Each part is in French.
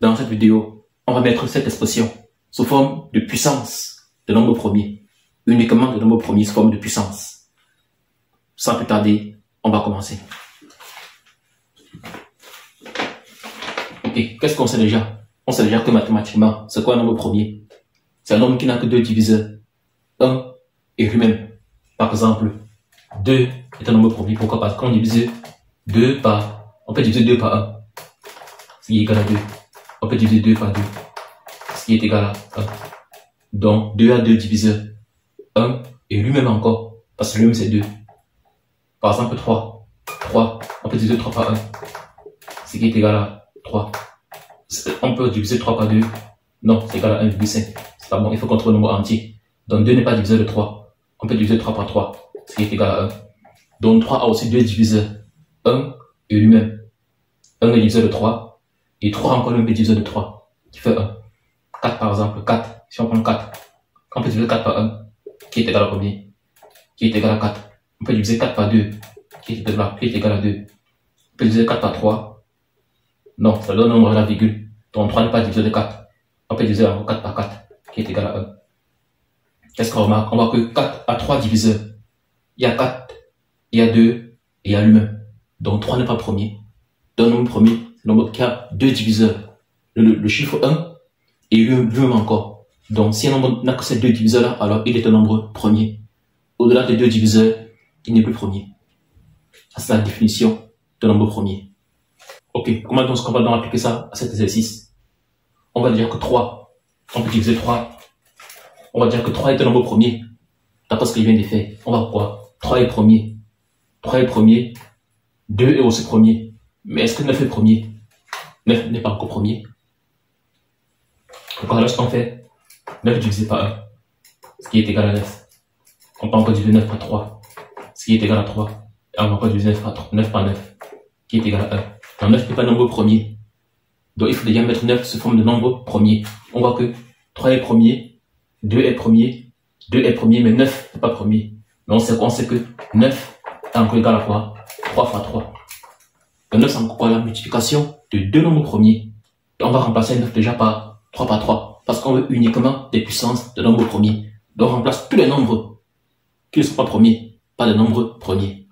Dans cette vidéo, on va mettre cette expression sous forme de puissance de nombre premier. Uniquement de nombre premier sous forme de puissance. Sans plus tarder, on va commencer. Ok, qu'est-ce qu'on sait déjà? On sait déjà que mathématiquement, c'est quoi un nombre premier? C'est un nombre qui n'a que deux diviseurs. 1 et lui-même. Par exemple, 2 est un nombre premier. Pourquoi? Parce qu'on divise 2 par... On peut diviser 2 par 1. Ce qui est égal à 2. On peut diviser 2 par 2. Ce qui est égal à 1. Donc, 2 a 2 diviseurs. 1 et lui-même encore. Parce que lui-même c'est 2. Par exemple, 3. 3. On peut diviser 3 par 1. Ce qui est égal à 3. On peut diviser 3 par 2. Non, c'est égal à 1,5. C'est pas bon, il faut qu'on trouve le nombre entier. Donc 2 n'est pas diviseur de 3. On peut diviser 3 par 3. Ce qui est égal à 1. Donc 3 a aussi 2 diviseurs. 1 et lui-même. 1 est diviseur de 3. Et 3 encore le même diviseur de 3. Qui fait 1. 4 par exemple. 4. Si on prend 4. On peut diviser 4 par 1. Qui est égal à combien? Qui est égal à 4. On peut diviser 4 par 2. Qui est égal à 2. On peut diviser 4 par 3. Non, ça donne un nombre à la virgule. Donc 3 n'est pas diviseur de 4. On peut diviser encore 4 par 4. Qui est égal à 1. Qu'est-ce qu'on remarque? On voit que 4 a 3 diviseurs. Il y a 4, il y a 2 et il y a lui-même. Donc 3 n'est pas premier. Donc le nombre premier, c'est le nombre qui a 2 diviseurs. Le chiffre 1 et lui-même encore. Donc si un nombre n'a que ces 2 diviseurs-là, alors il est un nombre premier. Au-delà des 2 diviseurs, il n'est plus premier. Ça, c'est la définition d'un nombre premier. Ok, comment donc on va donc appliquer ça à cet exercice? On va dire que 3, on peut diviser 3. On va dire que 3 est un nombre premier. D'après ce qu'il vient de faire, on va voir 3 est premier. 3 est premier. 2 est aussi premier. Mais est-ce que 9 est premier? 9 n'est pas encore premier. Donc lorsqu'on fait 9 divisé par 1, ce qui est égal à 9. On peut encore diviser 9 par 3, ce qui est égal à 3. Et on va encore diviser 9 par 9, qui est égal à 1. Donc 9 n'est pas un nombre premier. Donc il faut déjà mettre 9 sous forme de nombre premier. On voit que 3 est premier, 2 est premier, 2 est premier, mais 9 n'est pas premier. Mais on sait que 9 est encore égal à quoi? 3 fois 3. Donc 9 c'est encore quoi? La multiplication de deux nombres premiers. Et on va remplacer 9 déjà par 3 par 3. Parce qu'on veut uniquement des puissances de nombres premiers. Donc on remplace tous les nombres qui ne sont pas premiers par des nombres premiers.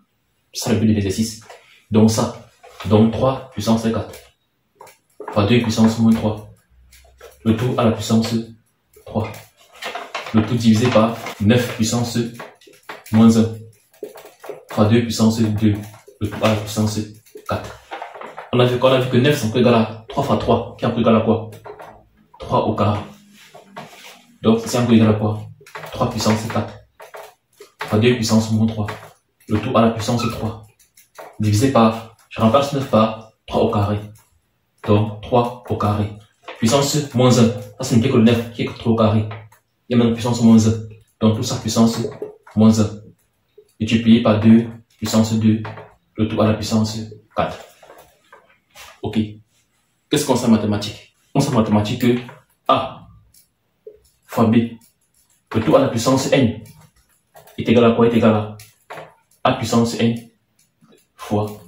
C'est ça le but de l'exercice. Donc ça. Donc 3 puissance 4. Fois 2 puissance moins 3. Le tout à la puissance 3. Le tout divisé par 9 puissance moins 1. Fois 2 puissance 2. Le tout à la puissance 4. On a vu que 9 c'est égal à 3 fois 3. Qui est égal à quoi? 3 au carré. Donc c'est égal à quoi? 3 puissance 4. Fois 2 puissance moins 3. Le tout à la puissance 3. Divisé par, je remplace 9 par 3 au carré. Donc 3 au carré. Puissance moins 1. Ça signifie que le 9 qui est 3 au carré. Il y a maintenant puissance moins 1. Donc tout ça puissance moins 1. Multiplié par 2 puissance 2. Le tout à la puissance 4. Ok. Qu'est-ce qu'on sait en mathématiques? On sait en mathématiques que A fois B. Le tout à la puissance n est égal à quoi? Est égal à A puissance n fois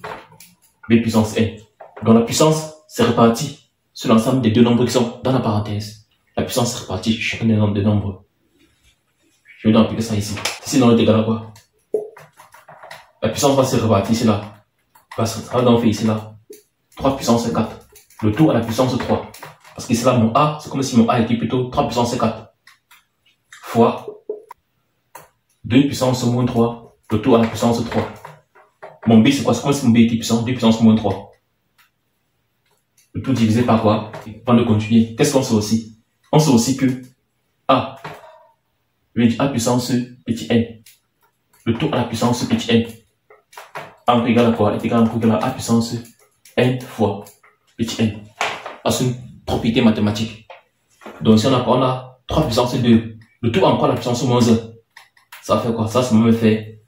B puissance n. Donc la puissance c'est réparti sur l'ensemble des deux nombres qui sont dans la parenthèse. La puissance est répartie sur chacun des nombres. Je vais donc appliquer ça ici. Ici, non, est égal à quoi? La puissance va se répartir ici là. Ça va donc faire ici là. 3 puissance 4. Le tout à la puissance 3. Parce que ici là, mon A, c'est comme si mon A était plutôt 3 puissance 4. Fois 2 puissance moins 3. Le tout à la puissance 3. Mon B, c'est quoi? C'est comme si mon B était puissance 2 puissance moins 3. Le tout divisé par quoi? Avant de continuer, qu'est-ce qu'on sait aussi? On sait aussi que A, A puissance petit n. Le tout à la puissance petit n. A égal à quoi? Est égal à A puissance n fois petit n. C'est une propriété mathématique. Donc si on a 3 puissance 2, le tout encore à la puissance moins 1. Ça va faire quoi? Ça me fait,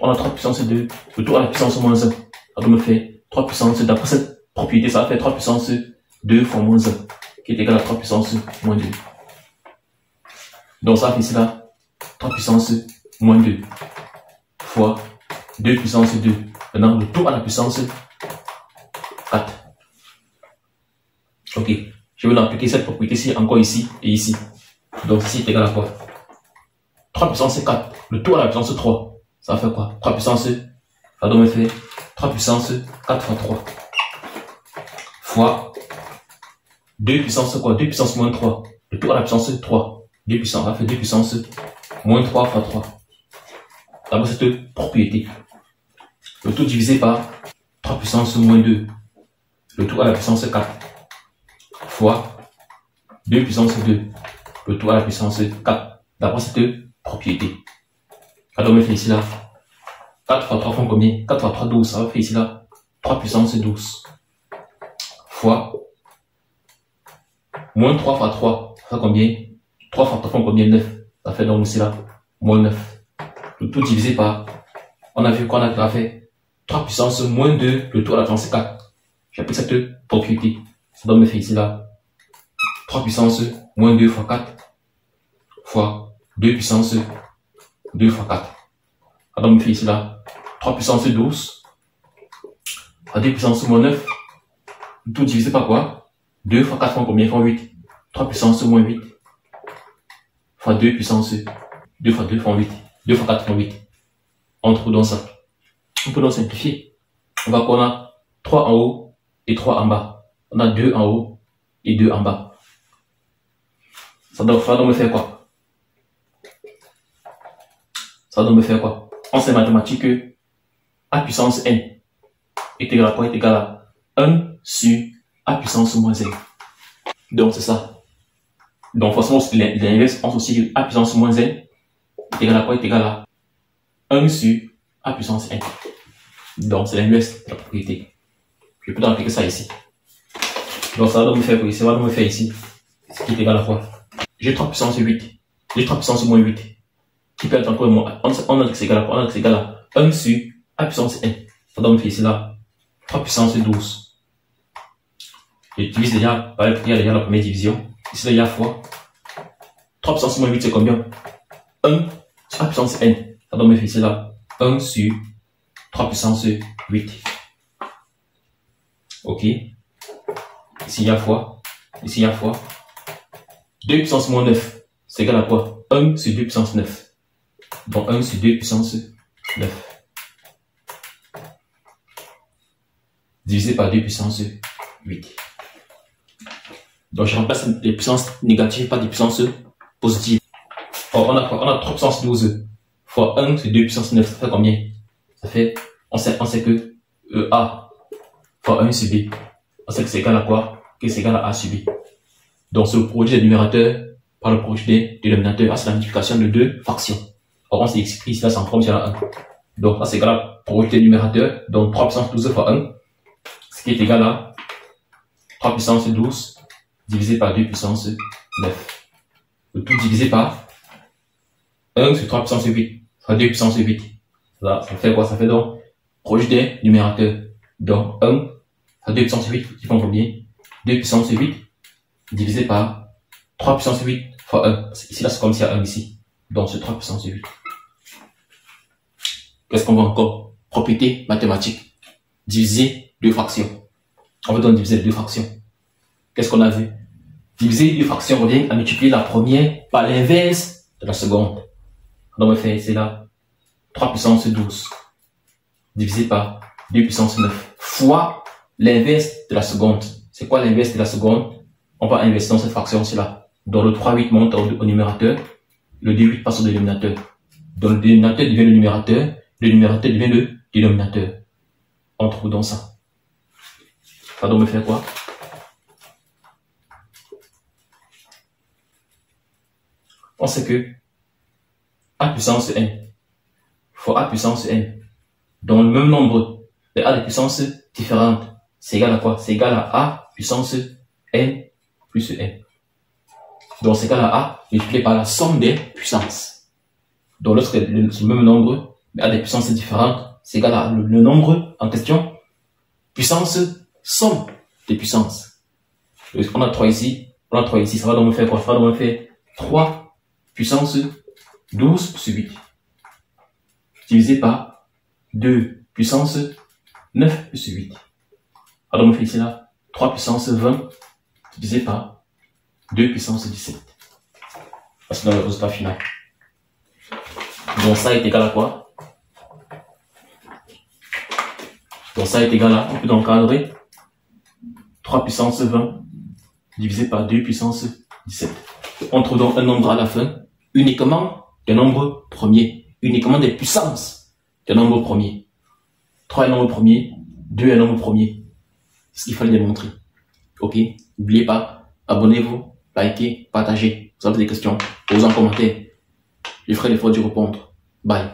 on a 3 puissance 2, le tout à la puissance moins 1. Ça me fait 3 puissance, d'après cette propriété, ça va faire 3 puissance 2 fois moins 1, qui est égal à 3 puissance moins 2. Donc ça fait ici là, 3 puissance moins 2 fois 2 puissance 2. Maintenant, le tout à la puissance 4. Ok. Je vais appliquer cette propriété-ci encore ici et ici. Donc ici est égal à quoi? 3 puissance 4. Le tout à la puissance 3. Ça fait quoi? 3 puissance. Ça doit me faire 3 puissance 4 fois 3. Fois 2 puissance quoi? 2 puissance moins 3. Le tout à la puissance 3. 2 puissance. Ça fait 2 puissance moins 3 fois 3. D'abord cette propriété. Le tout divisé par 3 puissance moins 2. Le tout à la puissance 4. Fois 2 puissance 2. Le tout à la puissance 4. D'abord cette propriété. Alors on me fait ici là. 4 fois 3 font combien? 4 fois 3, 12. Ça va faire ici là 3 puissance 12. Fois moins 3 fois 3. Ça fait combien? 3 fois 3 font combien? 9. Ça fait donc ici là moins 9. Le tout divisé par. On a vu qu'on a fait 3 puissance moins 2. Le tout à la puissance 4. J'appelle cette propriété. Ça doit me faire ici là 3 puissance moins 2 fois 4 fois 2 puissance 2 fois 4. Ça doit me faire ici là 3 puissance 12 fois 2 puissance moins 9. Tout divisé par quoi? 2 fois 4 font combien? Font 8. 3 puissance moins 8 fois 2 puissance 2 fois 2 font 8. 2 fois 4 font 8. On trouve dans ça. On peut donc simplifier. On va qu'on a 3 en haut et 3 en bas. On a 2 en haut et 2 en bas. Ça doit me faire quoi? Ça doit me faire quoi? On sait mathématique que a puissance n est égal à quoi? Est égal à 1 sur a puissance moins n. Donc c'est ça. Donc forcément l'inverse, on associe a puissance moins n est égal à quoi? Est égal à 1 sur a puissance n. Donc c'est l'inverse de la propriété. Je peux appliquer ça ici. Donc ça va me faire quoi ici? Ça va me faire ici. Ce qui est égal à quoi? J'ai 3 puissance 8. J'ai 3 puissance moins 8. Qui peut être encore moins. On a que c'est égal à quoi? On a que c'est égal à 1 sur a puissance n. Ça doit me faire ici là 3 puissance 12. Je divise déjà par il y a déjà la première division. Ici là il y a fois 3 puissance moins 8 c'est combien? 1 sur a puissance n. Ça doit me faire ici là 1 sur 3 puissance 8. Ok. Ici il y a fois. Ici il y a fois 2 puissance moins 9. C'est égal à quoi? 1 sur 2 puissance 9. Donc 1 sur 2 puissance 9. Divisé par 2 puissance 8. Donc je remplace les puissances négatives par des puissances positives. Alors on a quoi? On a 3 puissance 12 fois 1 sur 2 puissance 9. Ça fait combien? Ça fait, on sait que A fois 1 sur B. On sait que c'est égal à quoi? Que c'est égal à A sur B. Donc c'est le produit des numérateurs par le produit des dénominateurs. A c'est la multiplication de deux fractions. Or on s'est écrit ici là c'est en forme sur la 1. Donc là c'est égal à produit des numérateurs. Donc 3 puissance 12 fois 1. Ce qui est égal à 3 puissance 12 divisé par 2 puissance 9. Le tout divisé par 1 sur 3 puissance 8 fois 2 puissance 8. Ça fait quoi? Ça fait donc produit des numérateurs. Donc 1 fois 2 puissance 8 qui font combien? 2 puissance 8 divisé par 3 puissance 8 fois 1. Ici là c'est comme s'il y a 1 ici. Donc c'est 3 puissance 8. Qu'est-ce qu'on voit encore? Propriété mathématique. Diviser deux fractions. On veut donc diviser deux fractions. Qu'est-ce qu'on a vu? Diviser deux fractions revient à multiplier la première par l'inverse de la seconde. Donc on va faire, c'est là 3 puissance 12 divisé par 2 puissance 9 fois l'inverse de la seconde. C'est quoi l'inverse de la seconde? On va inverser dans cette fraction-ci là. Donc le 3, 8 monte au numérateur. Le 2, 8 passe au dénominateur. Donc le dénominateur devient le numérateur. Le numérateur devient le dénominateur. On trouve donc ça. Ça doit me faire quoi? On sait que A puissance n fois A puissance n. Donc le même nombre de A de puissance différentes. C'est égal à quoi? C'est égal à A puissance n plus n. Donc c'est égal à A multiplié par la somme des puissances. Donc lorsque le même nombre mais A des puissances différentes, c'est égal à le nombre en question. Puissance, somme des puissances. On a 3 ici, on a 3 ici, ça va donc me faire quoi? Ça va donc me faire 3 puissance 12 sur 8. Divisé par 2 puissance 9 sur 8. Alors on me fait ici là 3 puissance 20 divisé par 2 puissance 17. Parce que dans le résultat final. Donc ça est égal à quoi? Donc ça est égal à, on peut encadrer 3 puissance 20 divisé par 2 puissance 17. On trouve donc un nombre à la fin, uniquement des nombres premiers, uniquement des puissances des nombres premiers. 3 est un nombre premier, 2 est un nombre premier. C'est ce qu'il fallait démontrer. Ok? N'oubliez pas, abonnez-vous, likez, partagez. Vous avez des questions, posez en commentaire. Je ferai l'effort d'y répondre. Bye.